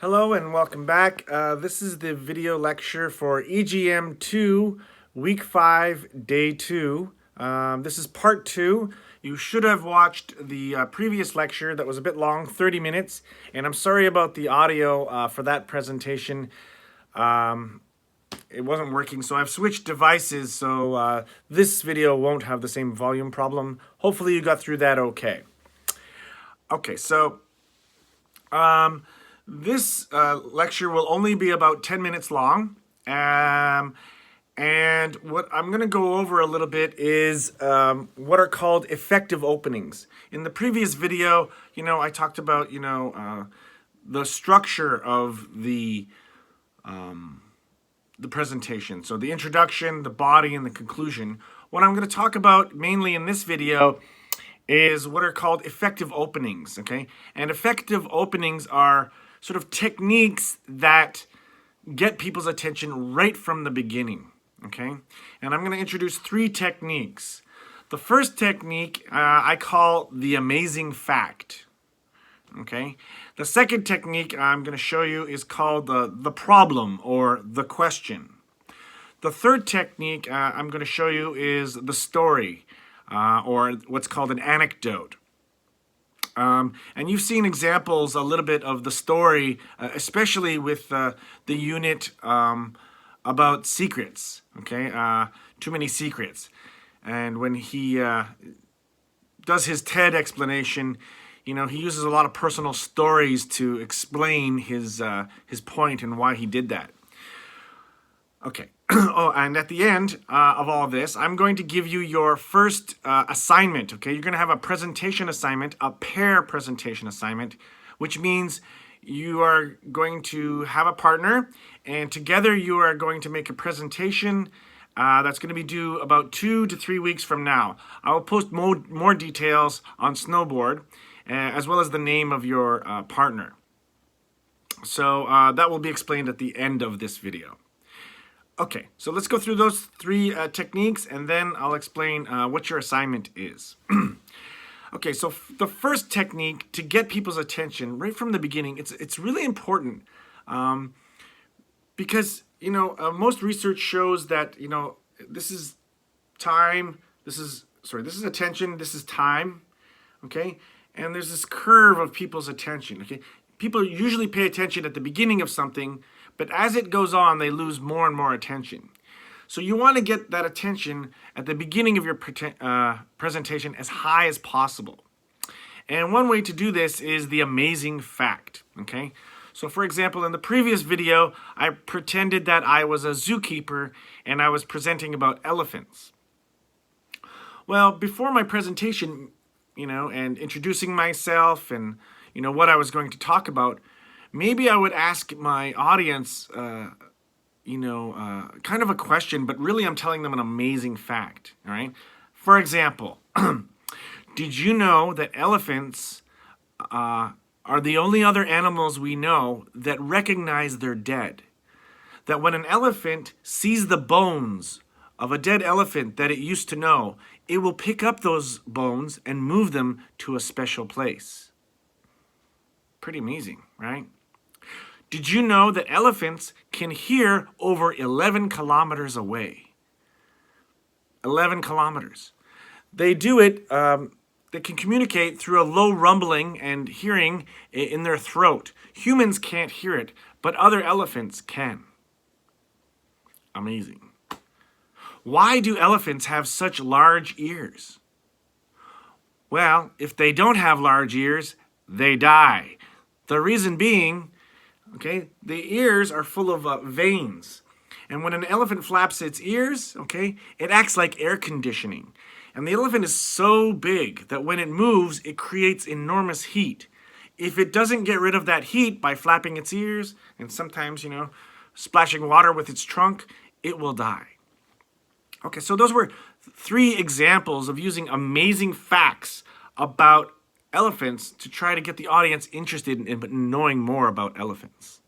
Hello and welcome back. This is the video lecture for EGM 2, Week 5, Day 2. This is Part 2. You should have watched the previous lecture that was a bit long, 30 minutes, and I'm sorry about the audio for that presentation. It wasn't working, so I've switched devices, so this video won't have the same volume problem. Hopefully you got through that okay. Okay, so this lecture will only be about 10 minutes long. And what I'm going to go over a little bit is what are called effective openings. In the previous video, I talked about, the structure of the presentation. So the introduction, the body, and the conclusion. What I'm going to talk about mainly in this video is what are called effective openings, okay? And effective openings are sort of techniques that get people's attention right from the beginning, okay? And I'm going to introduce 3 techniques. The first technique I call the amazing fact, okay? The second technique I'm going to show you is called the problem or the question. The third technique I'm going to show you is the story or what's called an anecdote. And you've seen examples a little bit of the story, especially with the unit about secrets, okay? Too many secrets. And when he does his TED explanation, he uses a lot of personal stories to explain his point and why he did that. Okay. Oh, and at the end of all this, I'm going to give you your first assignment, okay? You're going to have a presentation assignment, a pair presentation assignment, which means you are going to have a partner, and together you are going to make a presentation that's going to be due about 2 to 3 weeks from now. I will post more details on Snowboard, as well as the name of your partner. So that will be explained at the end of this video. Okay, so let's go through those 3 techniques, and then I'll explain what your assignment is. Okay, so the first technique to get people's attention right from the beginning, it's really important because, most research shows that, this is time, this is attention, this is time, okay? And there's this curve of people's attention, okay? People usually pay attention at the beginning of something, but as it goes on, they lose more and more attention. So you want to get that attention at the beginning of your presentation as high as possible. And one way to do this is the amazing fact, okay? So for example, in the previous video, I pretended that I was a zookeeper and I was presenting about elephants. Well, before my presentation, and introducing myself and, what I was going to talk about, maybe I would ask my audience, kind of a question, but really I'm telling them an amazing fact, all right? For example, did you know that elephants are the only other animals we know that recognize they're dead? That when an elephant sees the bones of a dead elephant that it used to know, it will pick up those bones and move them to a special place. Pretty amazing, right? Did you know that elephants can hear over 11 kilometers away? 11 kilometers. They do it, they can communicate through a low rumbling and hearing in their throat. Humans can't hear it, but other elephants can. Amazing. Why do elephants have such large ears? Well, if they don't have large ears, they die. The reason being, okay, the ears are full of veins. And when an elephant flaps its ears, okay, it acts like air conditioning. And the elephant is so big that when it moves, it creates enormous heat. If it doesn't get rid of that heat by flapping its ears and sometimes, splashing water with its trunk, it will die. Okay, so those were 3 examples of using amazing facts about elephants to try to get the audience interested in knowing more about elephants.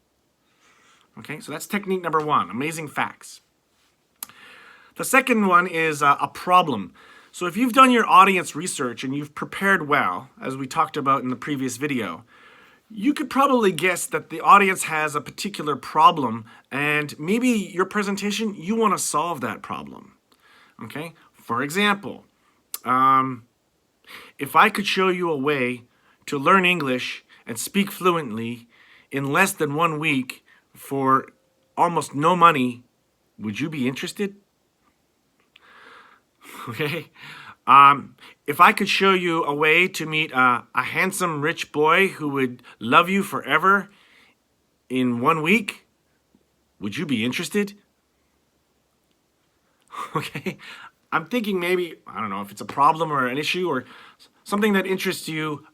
Okay, so that's technique number 1, amazing facts. The second one is a problem. So if you've done your audience research and you've prepared well, as we talked about in the previous video, you could probably guess that the audience has a particular problem, and maybe your presentation, you want to solve that problem. Okay? For example, if I could show you a way to learn English and speak fluently in less than 1 week for almost no money, would you be interested? Okay? If I could show you a way to meet a handsome rich boy who would love you forever in 1 week, would you be interested? Okay? I'm thinking maybe, I don't know if it's a problem or an issue or something that interests you.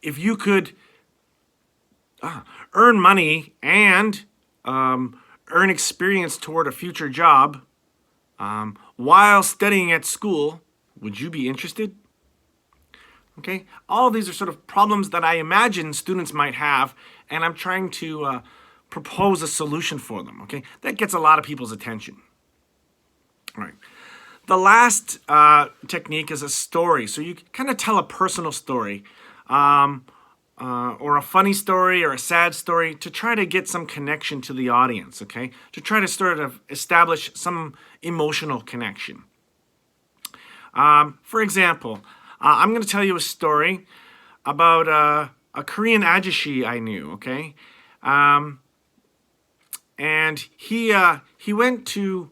If you could earn money and earn experience toward a future job while studying at school, would you be interested? Okay, all of these are sort of problems that I imagine students might have, and I'm trying to propose a solution for them. Okay, that gets a lot of people's attention. All right. The last technique is a story. So you kind of tell a personal story, or a funny story or a sad story to try to get some connection to the audience. Okay, to try to sort of establish some emotional connection. For example, I'm going to tell you a story about a Korean ajushi I knew, okay? And he went to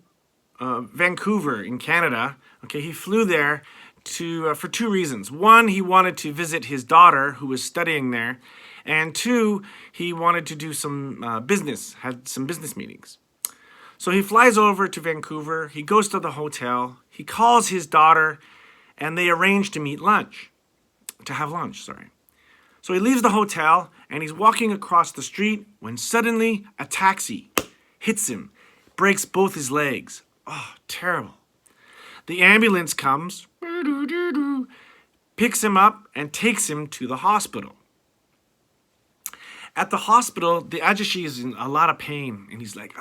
Vancouver in Canada, okay? He flew there for two reasons. One, he wanted to visit his daughter who was studying there, and two, he wanted to do some business, had some business meetings. So he flies over to Vancouver, he goes to the hotel, he calls his daughter, and they arrange to have lunch. So he leaves the hotel, and he's walking across the street when suddenly a taxi hits him, breaks both his legs. Oh, terrible. The ambulance comes, picks him up, and takes him to the hospital. At the hospital, the ajushi is in a lot of pain, and he's like,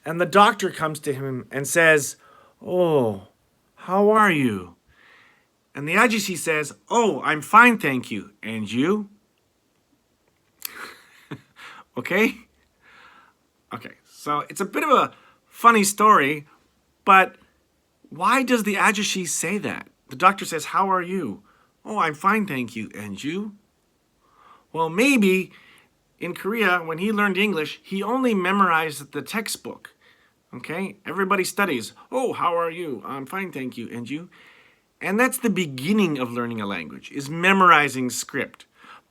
And the doctor comes to him and says, "Oh, how are you?" And the ajushi says, "Oh, I'm fine, thank you. And you?" Okay? Okay, so it's a bit of a funny story, but why does the ajushi say that? The doctor says, "How are you?" "Oh, I'm fine, thank you. And you?" Well, maybe in Korea, when he learned English, he only memorized the textbook. Okay? Everybody studies. "Oh, how are you?" "I'm fine, thank you. And you?" And that's the beginning of learning a language, is memorizing script.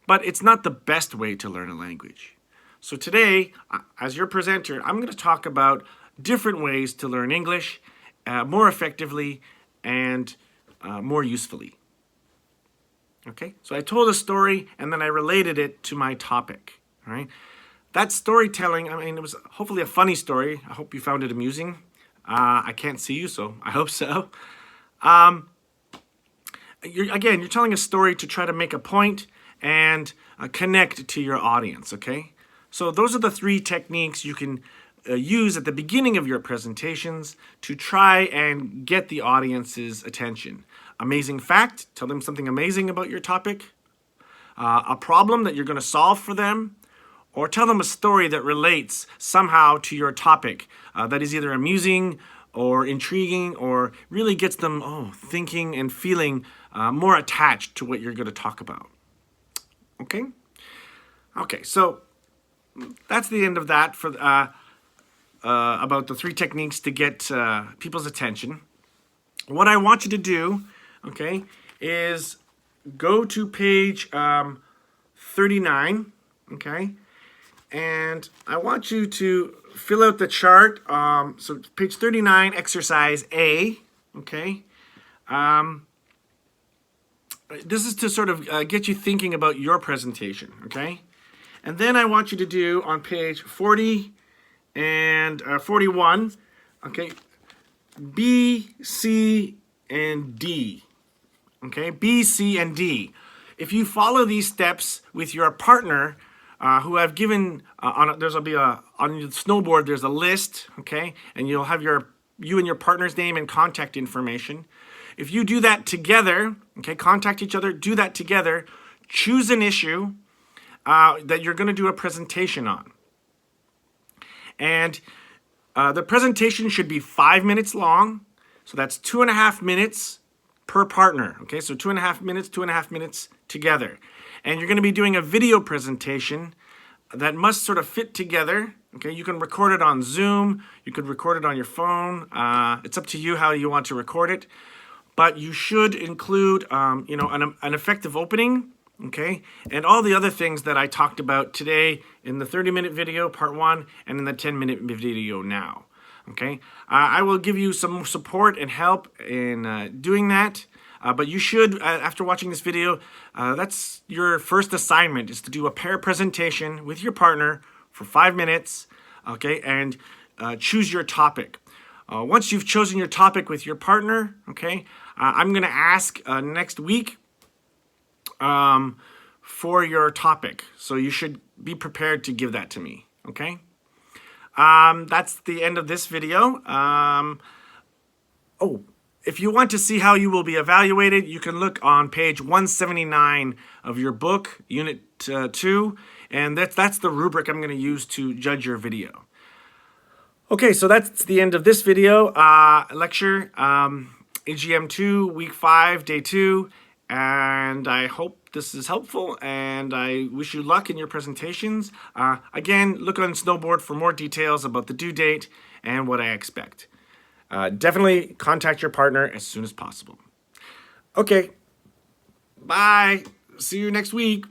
But it's not the best way to learn a language. So today, as your presenter, I'm going to talk about different ways to learn English more effectively and more usefully. Okay, so I told a story and then I related it to my topic. All right, that storytelling, I mean, it was hopefully a funny story. I hope you found it amusing. I can't see you, so I hope so. You're telling a story to try to make a point and connect to your audience. Okay, so those are the three techniques you can use at the beginning of your presentations to try and get the audience's attention. Amazing fact, tell them something amazing about your topic. A problem that you're going to solve for them. Or tell them a story that relates somehow to your topic that is either amusing or intriguing or really gets them thinking and feeling more attached to what you're going to talk about. Okay? Okay, so that's the end of that for about the three techniques to get people's attention. What I want you to do, okay, is go to page 39, okay, and I want you to fill out the chart. So page 39, exercise A, okay. This is to sort of get you thinking about your presentation, okay? And then I want you to do on page 40 and 41, okay, B, C, and D, okay? B, C, and D. If you follow these steps with your partner, who I've given, on the snowboard, there's a list, okay? And you'll have you and your partner's name and contact information. If you do that together, okay, contact each other, do that together, choose an issue, that you're going to do a presentation on. And the presentation should be 5 minutes long. So that's 2.5 minutes per partner. Okay, so 2.5 minutes together. And you're going to be doing a video presentation that must sort of fit together. Okay, you can record it on Zoom. You could record it on your phone. It's up to you how you want to record it. But you should include, an effective opening. Okay, and all the other things that I talked about today in the 30-minute video, part 1, and in the 10-minute video now. Okay, I will give you some support and help in doing that. But you should, after watching this video, that's your first assignment, is to do a pair presentation with your partner for 5 minutes, okay, and choose your topic. Once you've chosen your topic with your partner, okay, I'm going to ask next week for your topic. So you should be prepared to give that to me, okay? That's the end of this video. If you want to see how you will be evaluated, you can look on page 179 of your book, Unit 2, and that's the rubric I'm going to use to judge your video. Okay, so that's the end of this video lecture, EGM 2, Week 5, Day 2, and I hope this is helpful, and I wish you luck in your presentations. Again, look on Snowboard for more details about the due date and what I expect. Definitely contact your partner as soon as possible. Okay, bye. See you next week.